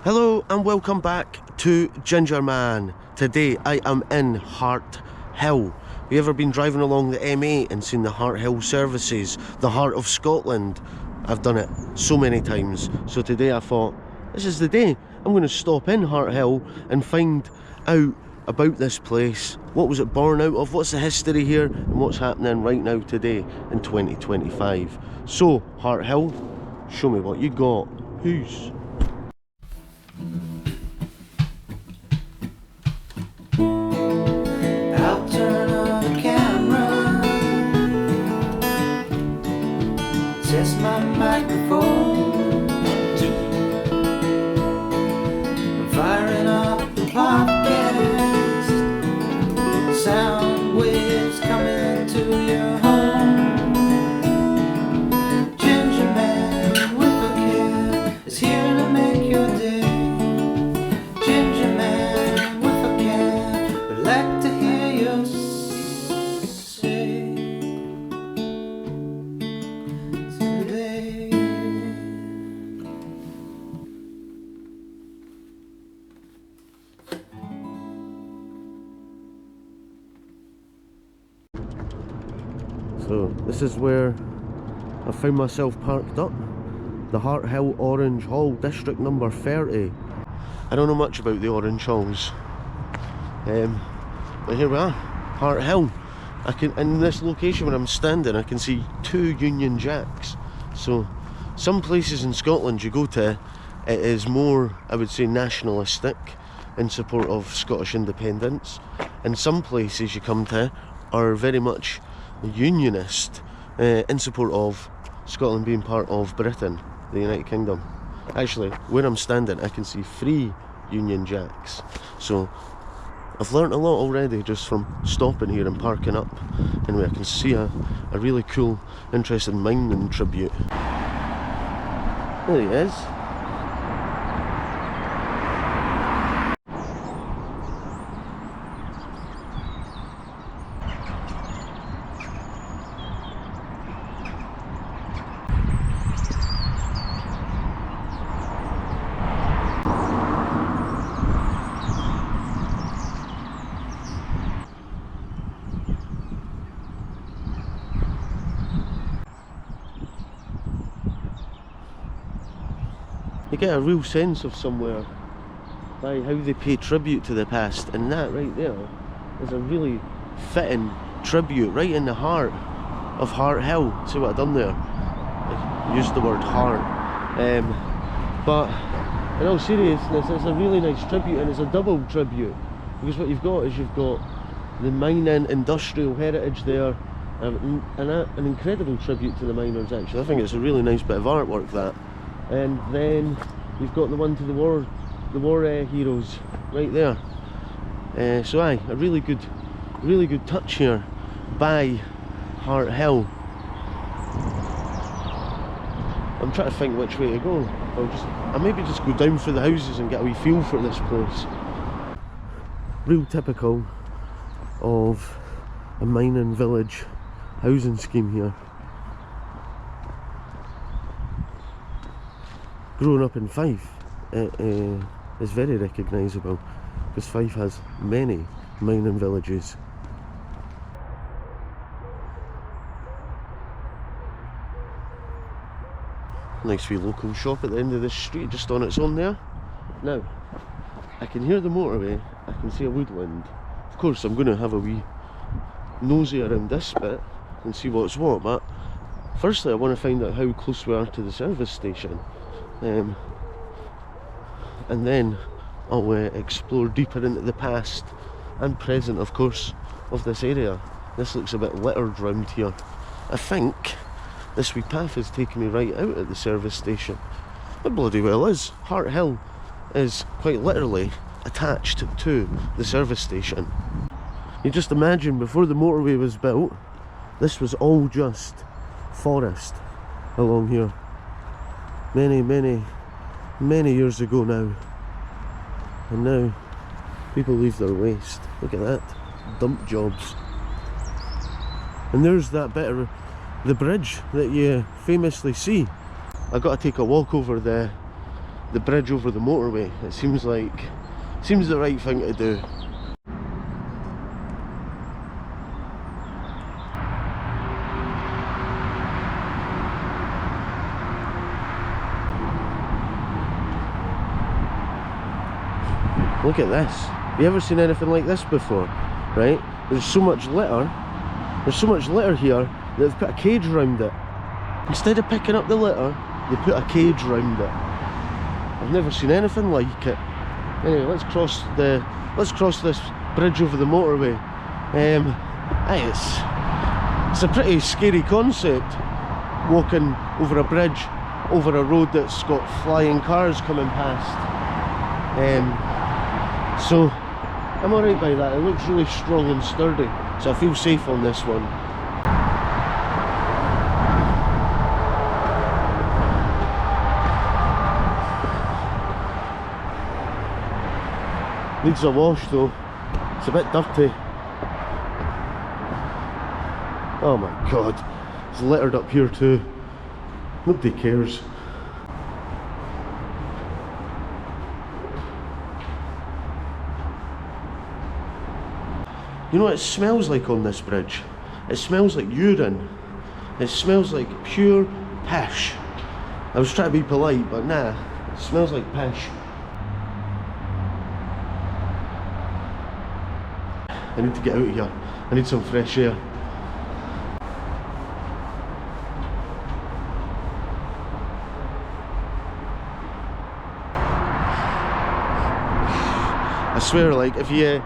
Hello and welcome back to Gingerman. Today I am in Harthill. Have you ever been driving along the M8 and seen the Harthill services, the heart of Scotland? I've done it so many times. So today I thought, this is the day. I'm going to stop in Harthill and find out about this place. What was it born out of? What's the history here? And what's happening right now today in 2025. So Harthill, show me what you got. Who's? I'll turn on the camera, test my microphone, I'm firing up the podcast, sound waves coming to your home. Gingerman with a can is here to make your day. Gingerman with a can would like to hear you say today. So this is where I found myself parked up, the Harthill Orange Hall, district number 30. I don't know much about the Orange Halls, but here we are, Harthill. I can, in this location where I'm standing, I can see 2 Union Jacks. So some places in Scotland you go to, it is more, I would say, nationalistic in support of Scottish independence, and some places you come to are very much unionist in support of Scotland being part of Britain, the United Kingdom. Actually, where I'm standing I can see 3 Union Jacks, so I've learnt a lot already just from stopping here and parking up. Anyway, I can see a really cool, interesting mining tribute. There he is. You get a real sense of somewhere by how they pay tribute to the past, and that right there is a really fitting tribute right in the heart of Harthill. See what I've done there? I used the word heart. But in all seriousness, it's a really nice tribute, and it's a double tribute, because what you've got is you've got the mining industrial heritage there, and an incredible tribute to the miners actually. I think it's a really nice bit of artwork, that. And then you've got the one to the war heroes right there. So aye, a really good touch here by Harthill. I'm trying to think which way to go. I'll maybe just go down through the houses and get a wee feel for this place. Real typical of a mining village housing scheme here. Growing up in Fife, it is very recognisable, because Fife has many mining villages. Nice wee local shop at the end of this street, just on its own there. Now, I can hear the motorway, I can see a woodland. Of course I'm going to have a wee nosy around this bit and see what's what, but firstly I want to find out how close we are to the service station. And then I'll explore deeper into the past and present, of course, of this area. This looks a bit littered round here. I think this wee path is taking me right out at the service station. It bloody well is. Harthill is quite literally attached to the service station. You just imagine, before the motorway was built, this was all just forest along here. Many years ago now. And now people leave their waste. Look at that. Dump jobs. And there's that bit of the bridge that you famously see. I got to take a walk over the the bridge over the motorway. It seems the right thing to do. Look at this. Have you ever seen anything like this before? Right? There's so much litter. There's so much litter here that they've put a cage around it. Instead of picking up the litter, they put a cage around it. I've never seen anything like it. Anyway, let's cross this bridge over the motorway. It's a pretty scary concept, walking over a bridge over a road that's got flying cars coming past. So I'm alright by that. It looks really strong and sturdy, so I feel safe on this one. Needs a wash though. It's a bit dirty. Oh my god, it's littered up here too. Nobody cares. You know what it smells like on this bridge? It smells like urine. It smells like pure pish. I was trying to be polite, but nah, it smells like pish. I need to get out of here. I need some fresh air. I swear, like, if you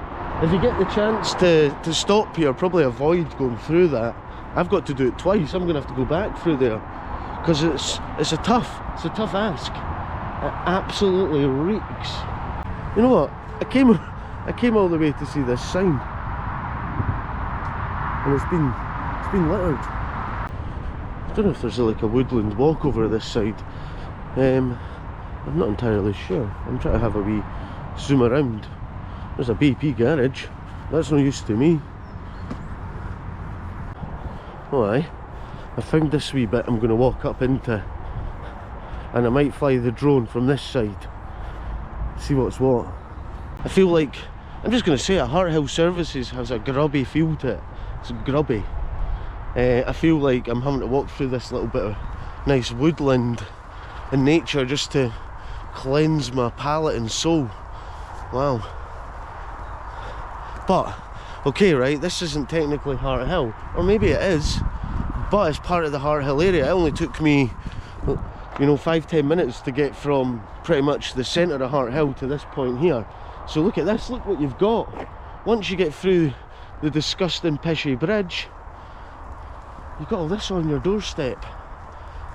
get the chance to stop here, probably avoid going through that. I've got to do it twice. I'm gonna have to go back through there because it's a tough ask. It absolutely reeks. You know what? I came all the way to see this sign, and it's been littered. I don't know if there's like a woodland walk over this side. I'm not entirely sure. I'm trying to have a wee zoom around. There's a BP garage. That's no use to me. Oh aye. I found this wee bit I'm going to walk up into, and I might fly the drone from this side. See what's what. I feel like, I'm just going to say it, Harthill Services has a grubby feel to it. It's grubby. I feel like I'm having to walk through this little bit of nice woodland and nature just to cleanse my palate and soul. Wow. But, okay, right, this isn't technically Harthill, or maybe it is, but it's part of the Harthill area. It only took me, you know, 5-10 minutes to get from pretty much the centre of Harthill to this point here. So look at this, look what you've got. Once you get through the disgusting pishy bridge, you've got all this on your doorstep.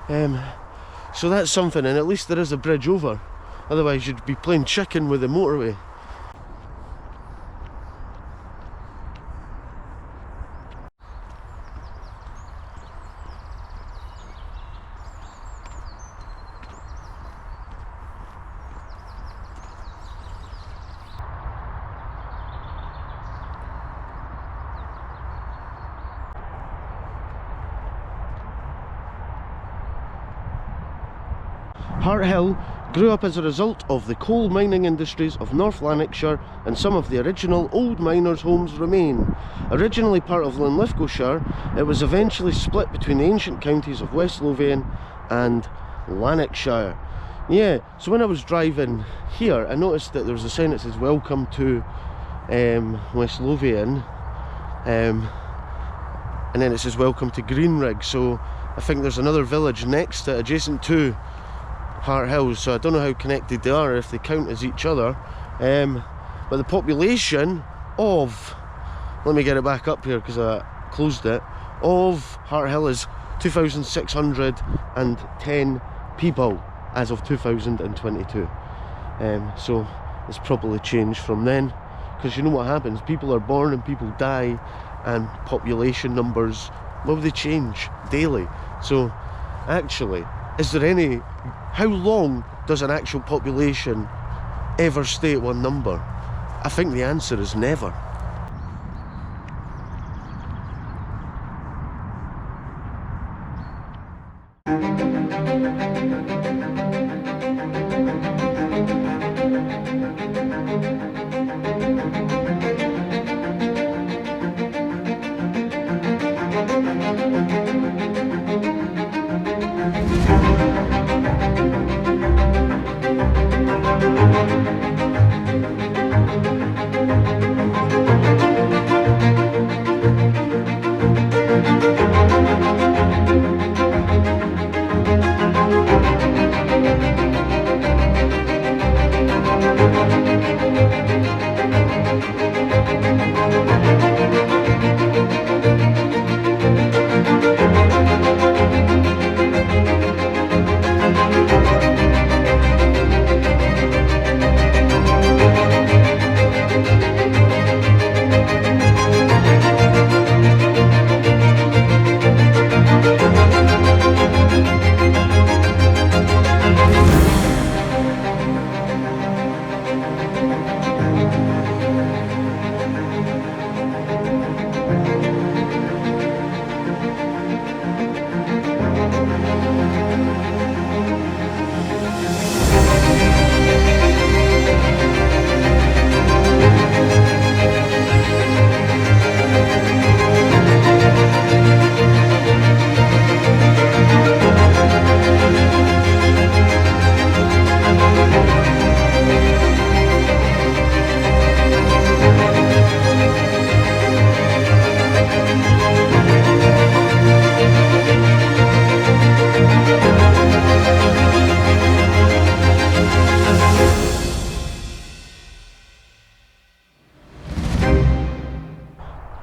So that's something, and at least there is a bridge over. Otherwise you'd be playing chicken with the motorway. Harthill grew up as a result of the coal mining industries of North Lanarkshire, and some of the original old miners' homes remain. Originally part of Linlithgowshire, it was eventually split between the ancient counties of West Lothian and Lanarkshire. Yeah, so when I was driving here, I noticed that there was a sign that says "Welcome to West Lothian," and then it says "Welcome to Greenrig." So I think there's another village next to, adjacent to Harthill, so I don't know how connected they are, if they count as each other. But the population of, let me get it back up here because I closed it, of Harthill is 2,610 people as of 2022. So it's probably changed from then, because you know what happens, people are born and people die, and population numbers, well, they change daily. So actually, is there any, how long does an actual population ever stay at one number? I think the answer is never.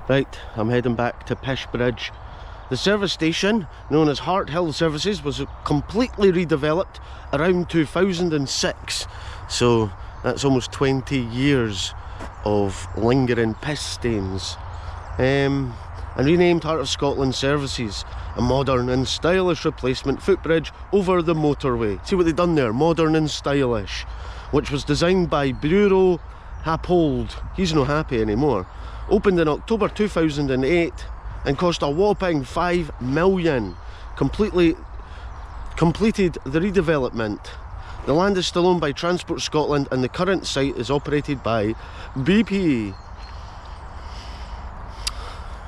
Right, I'm heading back to Pishbridge. The service station, known as Harthill Services, was completely redeveloped around 2006. So that's almost 20 years of lingering piss stains. And renamed Heart of Scotland Services, a modern and stylish replacement footbridge over the motorway. See what they've done there, modern and stylish, which was designed by Bureau Happold. He's not happy anymore. Opened in October 2008 and cost a whopping $5 million. Completed the redevelopment. The land is still owned by Transport Scotland and the current site is operated by BP.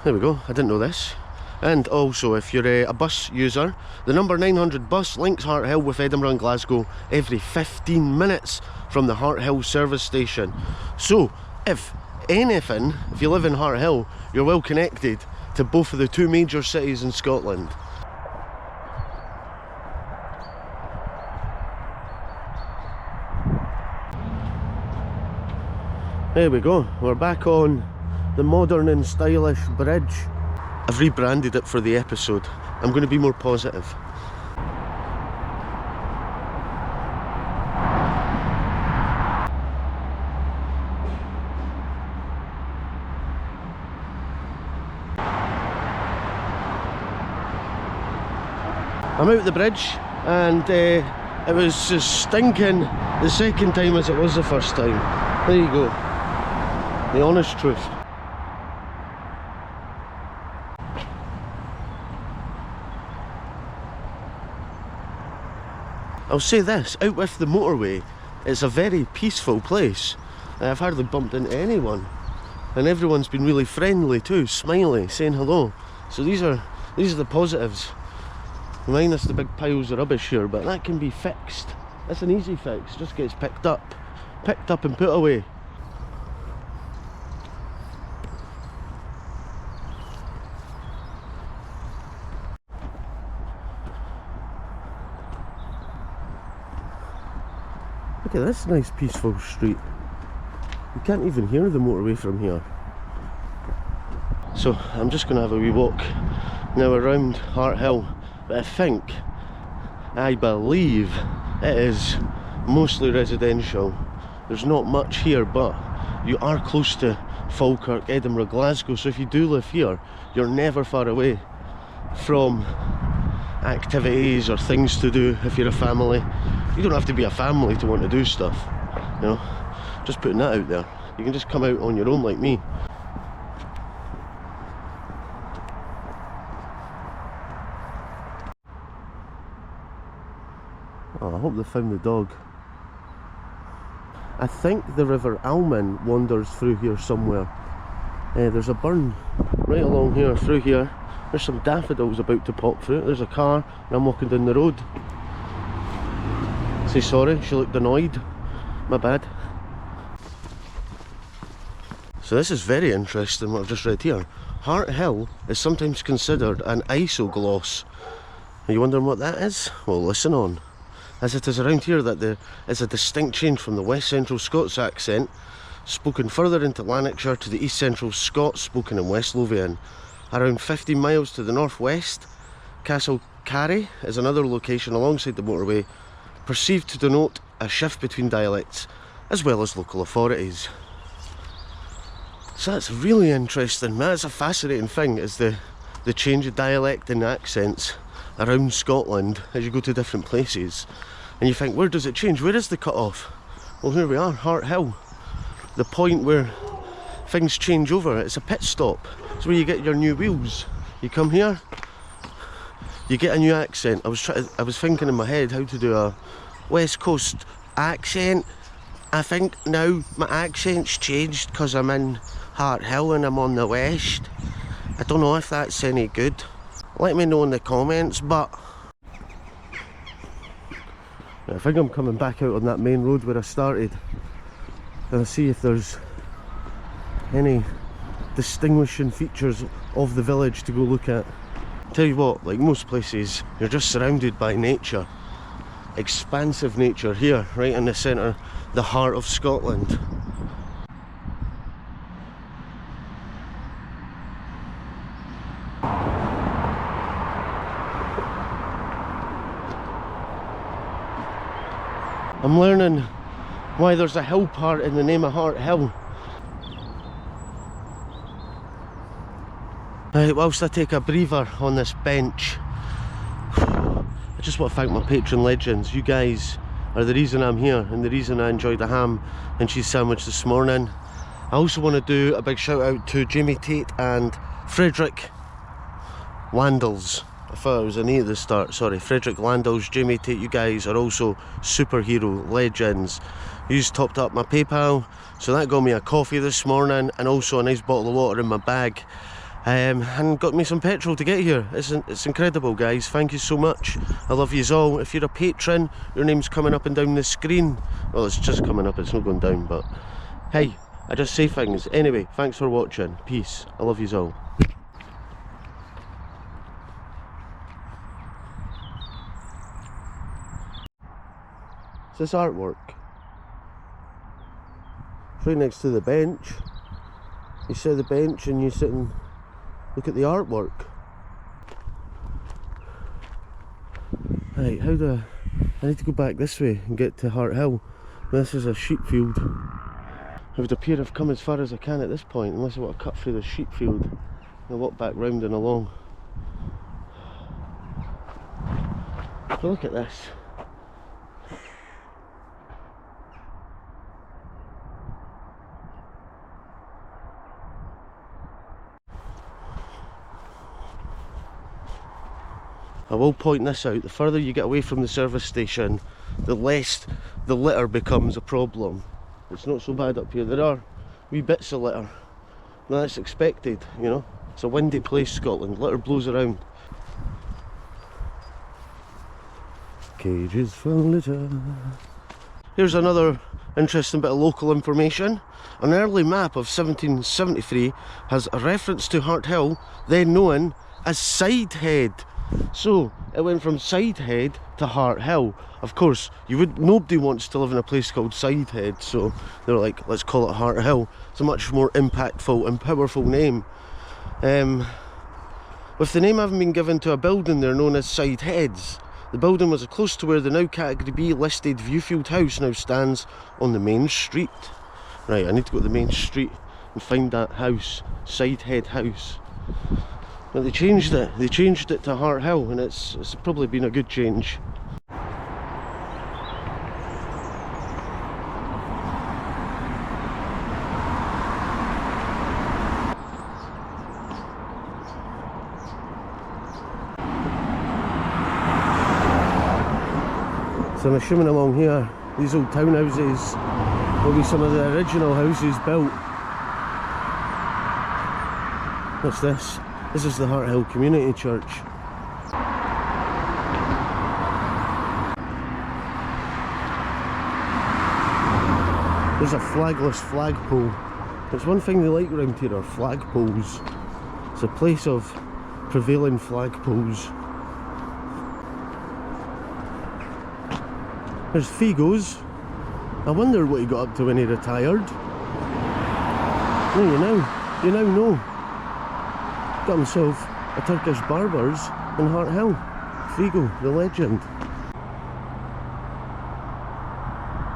There we go, I didn't know this. And also, if you're a bus user, the number 900 bus links Harthill with Edinburgh and Glasgow every 15 minutes from the Harthill service station. So, if you live in Harthill, you're well connected to both of the two major cities in Scotland. There we go, we're back on the modern and stylish bridge. I've rebranded it for the episode. I'm going to be more positive. I'm out the bridge and it was as stinking the second time as it was the first time. There you go. The honest truth. I'll say this, out with the motorway, it's a very peaceful place. I've hardly bumped into anyone. And everyone's been really friendly too, smiley, saying hello. So these are the positives. Minus the big piles of rubbish here, but that can be fixed. That's an easy fix, just gets picked up and put away. Look at this nice peaceful street. You can't even hear the motorway from here. So I'm just going to have a wee walk now around Harthill. But I believe it is mostly residential. There's not much here, but you are close to Falkirk, Edinburgh, Glasgow, so if you do live here, you're never far away from activities or things to do if you're a family. You don't have to be a family to want to do stuff, you know, just putting that out there. You can just come out on your own like me. Oh, I hope they found the dog. I think the River Alman wanders through here somewhere. There's a burn right along here, through here. There's some daffodils about to pop through. There's a car and I'm walking down the road. Say sorry, she looked annoyed. My bad. So this is very interesting what I've just read here. Harthill is sometimes considered an isogloss. Are you wondering what that is? Well, listen on. As it is around here that there is a distinct change from the West Central Scots accent spoken further into Lanarkshire to the East Central Scots spoken in West Lothian. Around 15 miles to the northwest, Castle Carry is another location alongside the motorway, perceived to denote a shift between dialects as well as local authorities. So that's really interesting. That's a fascinating thing, is the change of dialect and accents around Scotland as you go to different places. And you think, where does it change? Where is the cut-off? Well, here we are, Harthill. The point where things change over. It's a pit stop. It's where you get your new wheels. You come here, you get a new accent. I was thinking in my head how to do a West Coast accent. I think now my accent's changed because I'm in Harthill and I'm on the west. I don't know if that's any good. Let me know in the comments, but I think I'm coming back out on that main road where I started. And I'll see if there's any distinguishing features of the village to go look at. Tell you what, like most places, you're just surrounded by nature. Expansive nature here, right in the centre, the heart of Scotland. I'm learning why there's a hill part in the name of Harthill. Right, whilst I take a breather on this bench, I just want to thank my patron legends. You guys are the reason I'm here and the reason I enjoyed the ham and cheese sandwich this morning. I also want to do a big shout out to Jamie Tate and Frederick Landels. I thought it was an E at the start, sorry. Frederick Landels, Jamie Tate, you guys are also superhero legends. You've topped up my PayPal, so that got me a coffee this morning and also a nice bottle of water in my bag. And got me some petrol to get here. It's incredible, guys. Thank you so much. I love yous all. If you're a patron, your name's coming up and down the screen. Well, it's just coming up, it's not going down, but hey, I just say things. Anyway, thanks for watching. Peace. I love yous all. Is this artwork? It's right next to the bench. You sit at the bench and you sit and look at the artwork. Right, I need to go back this way and get to Harthill. This is a sheep field. It would appear I've come as far as I can at this point, unless I want to cut through the sheep field. I'll walk back round and along. But look at this. I will point this out, the further you get away from the service station, the less the litter becomes a problem. It's not so bad up here. There are wee bits of litter. No, that's expected, you know. It's a windy place, Scotland. Litter blows around. Cages for litter. Here's another interesting bit of local information. An early map of 1773 has a reference to Harthill, then known as Sidehead. So it went from Sidehead to Harthill. Of course, nobody wants to live in a place called Sidehead, so they're like, let's call it Harthill. It's a much more impactful and powerful name. With the name having been given to a building there known as Sideheads, the building was close to where the now Category B listed Viewfield House now stands on the main street. Right, I need to go to the main street and find that house, Sidehead House. But they changed it to Harthill, and it's probably been a good change. So I'm assuming along here, these old townhouses will be some of the original houses built. What's this? This is the Harthill Community Church. There's a flagless flagpole. It's one thing they like around here are flagpoles. It's a place of prevailing flagpoles. There's Figo's. I wonder what he got up to when he retired. No, you now know. Got himself a Turkish barber's in Harthill. Figo, the legend.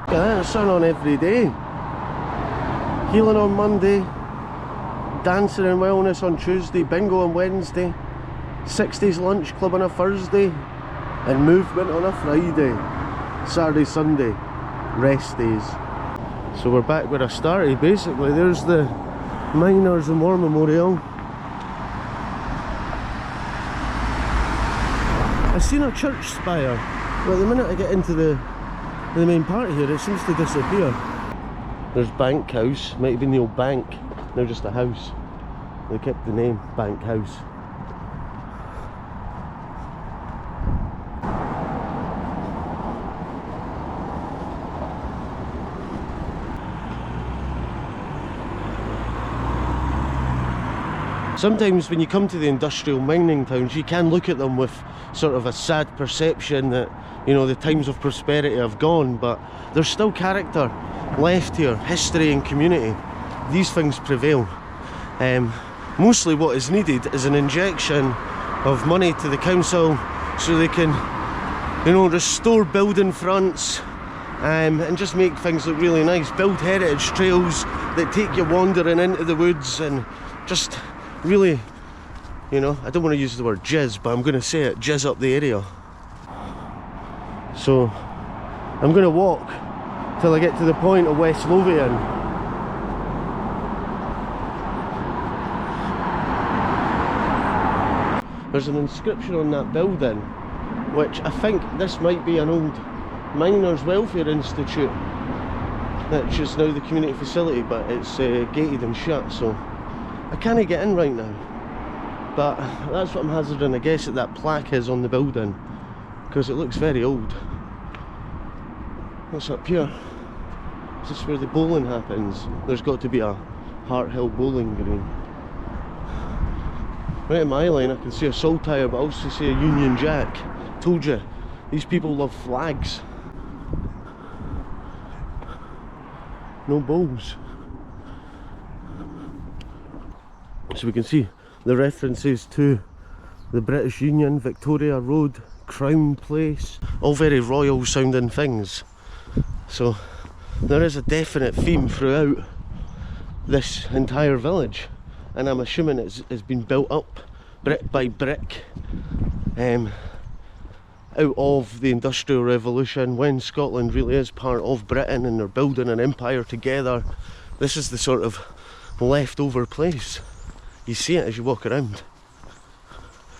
Look at that, sun on every day. Healing on Monday, dancing and wellness on Tuesday, bingo on Wednesday, 60s lunch club on a Thursday, and movement on a Friday. Saturday, Sunday, rest days. So we're back where I started basically. There's the Miners and War Memorial. I seen a church spire, but the minute I get into the main part here, it seems to disappear. There's Bank House, might have been the old bank, now just a house. They kept the name Bank House. Sometimes when you come to the industrial mining towns, you can look at them with sort of a sad perception that, you know, the times of prosperity have gone, but there's still character left here, history and community. These things prevail. Mostly what is needed is an injection of money to the council so they can, you know, restore building fronts and just make things look really nice. Build heritage trails that take you wandering into the woods and just really, you know, I don't want to use the word jizz, but I'm going to say it, jizz up the area. So I'm going to walk till I get to the point of West Lothian. There's an inscription on that building, which I think this might be an old Miners Welfare Institute, which is now the community facility, but it's gated and shut, so I can't get in right now. But that's what I'm hazarding a guess at that plaque is on the building, because it looks very old. What's up here? Is this where the bowling happens? There's got to be a Harthill bowling green. Right in my line I can see a saltire, but I also see a Union Jack. Told you, these people love flags. No bowls. So we can see the references to the British Union, Victoria Road, Crown Place, all very royal sounding things. So there is a definite theme throughout this entire village, and I'm assuming it's been built up brick by brick out of the Industrial Revolution, when Scotland really is part of Britain and they're building an empire together. This is the sort of leftover place. You see it as you walk around.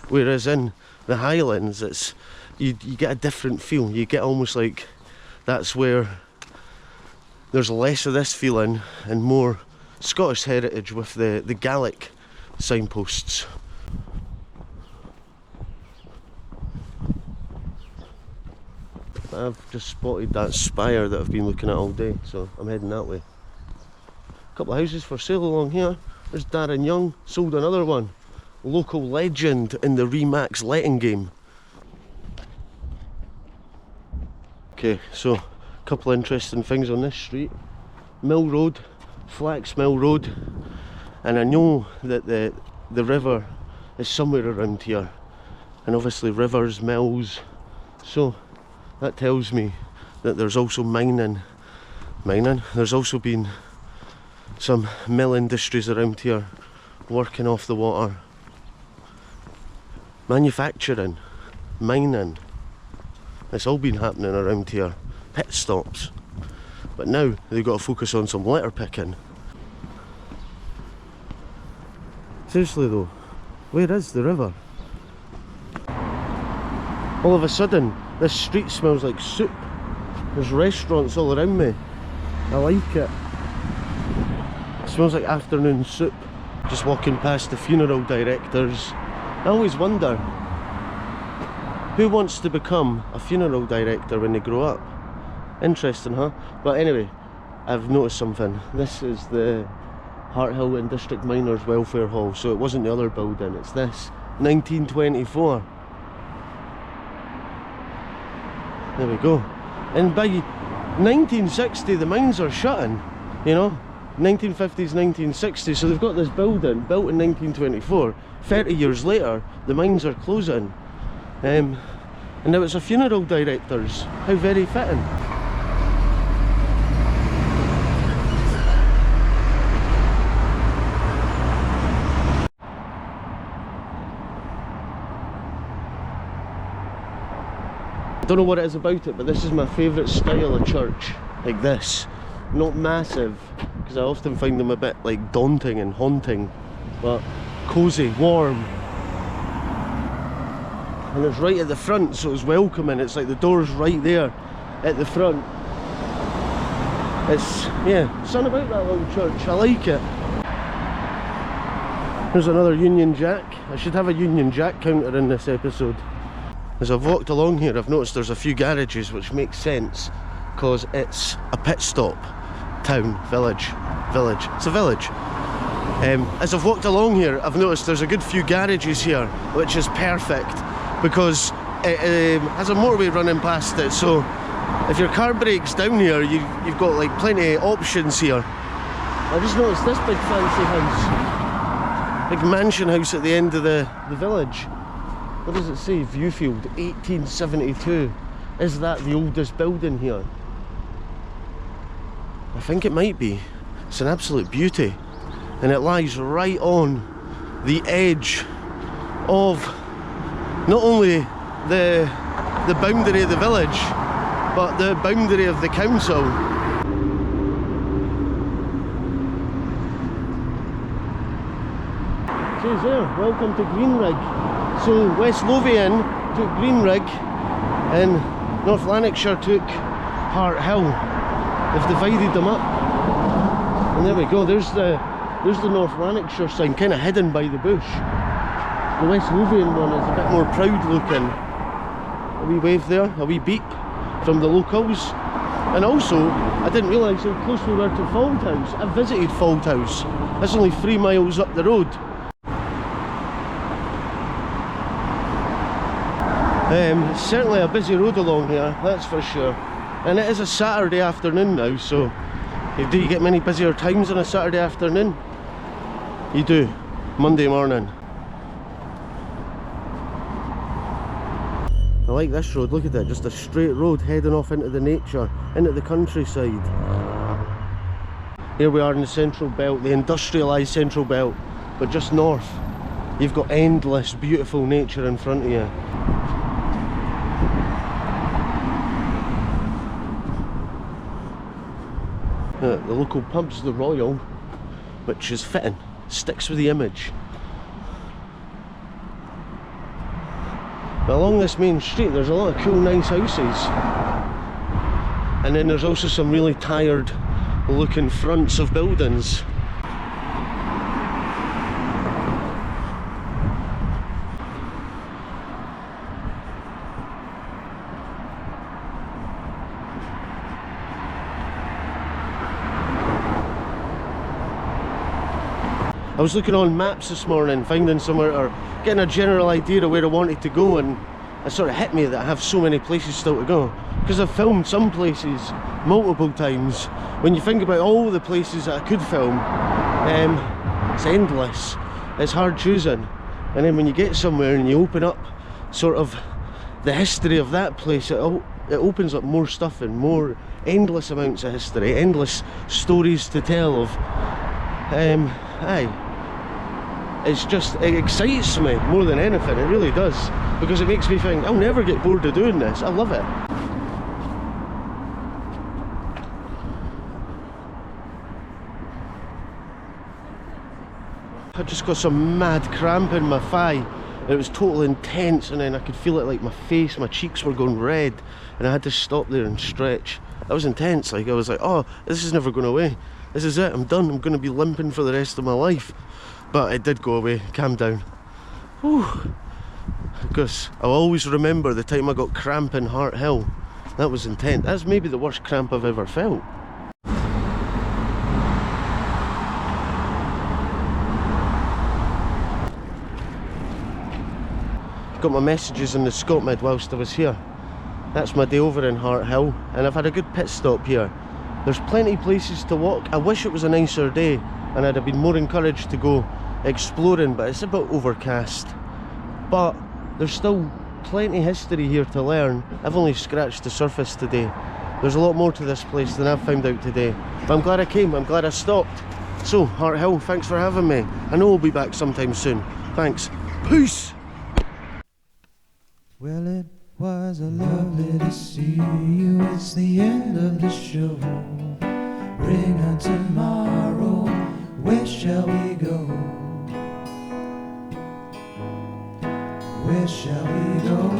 Whereas in the Highlands, it's you get a different feel. You get almost like that's where there's less of this feeling and more Scottish heritage with the Gaelic signposts. I've just spotted that spire that I've been looking at all day, so I'm heading that way. A couple of houses for sale along here. There's Darren Young, sold another one. Local legend in the Remax letting game. Okay, so a couple of interesting things on this street. Mill Road, Flax Mill Road, and I know that the river is somewhere around here, and obviously rivers, mills, so that tells me that there's also mining. There's also been some mill industries around here working off the water. Manufacturing, mining, it's all been happening around here. Pit stops. But now they've got to focus on some litter picking. Seriously though, where is the river? All of a sudden, this street smells like soup. There's restaurants all around me. I like it. It smells like afternoon soup. Just walking past the funeral directors. I always wonder, who wants to become a funeral director when they grow up? Interesting, huh? But anyway, I've noticed something. This is the Harthill and District Miners Welfare Hall, so it wasn't the other building, it's this. 1924. There we go. And by 1960 the mines are shutting, you know, 1950s, 1960s, so they've got this building built in 1924. 30 years later the mines are closing, and now it's a funeral director's. How very fitting. I don't know what it is about it, but this is my favourite style of church, like this. Not massive, because I often find them a bit like daunting and haunting, but cosy, warm. And it's right at the front, so it's welcoming. It's like the door's right there at the front. It's, yeah, something about that little church, I like it. Here's another Union Jack. I should have a Union Jack counter in this episode. As I've walked along here, I've noticed there's a few garages, which makes sense because it's a pit stop. Town, village, it's a village. As I've walked along here, I've noticed there's a good few garages here, which is perfect because it has a motorway running past it, so if your car breaks down here, you've got like plenty of options here. I just noticed this big fancy house, big mansion house at the end of the village. What does it say? Viewfield, 1872. Is that the oldest building here? I think it might be. It's an absolute beauty. And it lies right on the edge of not only the boundary of the village, but the boundary of the council. It says there, welcome to Greenrig. So West Lothian took Greenrig and North Lanarkshire took Harthill. They've divided them up. And there we go, there's the North Lanarkshire sign, kind of hidden by the bush. The West Lothian one is a bit more proud looking. A wee wave there, a wee beep from the locals. And also, I didn't realise how close we were to Fauldhouse. I visited Fauldhouse. That's only 3 miles up the road. It's certainly a busy road along here, that's for sure. And it is a Saturday afternoon now, so do you get many busier times on a Saturday afternoon? You do, Monday morning. I like this road, look at it, just a straight road heading off into the nature, into the countryside. Here we are in the Central Belt, the industrialised Central Belt, but just north. You've got endless beautiful nature in front of you. The local pub's the Royal, which is fitting, sticks with the image. But along this main street there's a lot of cool nice houses, and then there's also some really tired looking fronts of buildings. I was looking on maps this morning, finding somewhere or getting a general idea of where I wanted to go, and it sort of hit me that I have so many places still to go. Because I've filmed some places multiple times. When you think about all the places that I could film, it's endless. It's hard choosing. And then when you get somewhere and you open up sort of the history of that place, it opens up more stuff and more endless amounts of history, endless stories to tell of. It excites me more than anything, it really does, because it makes me think I'll never get bored of doing this. I love it. I just got some mad cramp in my thigh. It was totally intense, and then I could feel it like my face, my cheeks were going red, and I had to stop there and stretch. That was intense. Like I was like, oh, this is never going away. This is it, I'm done. I'm going to be limping for the rest of my life. But it did go away, calm down. Whew. Because I'll always remember the time I got cramp in Harthill. That was intense. That's maybe the worst cramp I've ever felt. got my messages in the Scotmid whilst I was here. That's my day over in Harthill, and I've had a good pit stop here. There's plenty of places to walk. I wish it was a nicer day and I'd have been more encouraged to go exploring, but it's a bit overcast. But there's still plenty of history here to learn. I've only scratched the surface today. There's a lot more to this place than I've found out today. But I'm glad I came, I'm glad I stopped. So, Harthill, thanks for having me. I know we'll be back sometime soon. Thanks. Peace! Well, it was a lovely to see you. It's the end of the show. Bring on tomorrow. Where shall we go? Where shall we go?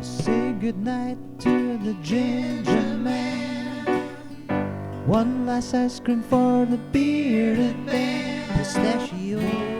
Say goodnight to the Gingerman. One last ice cream for the bearded man. Pistachio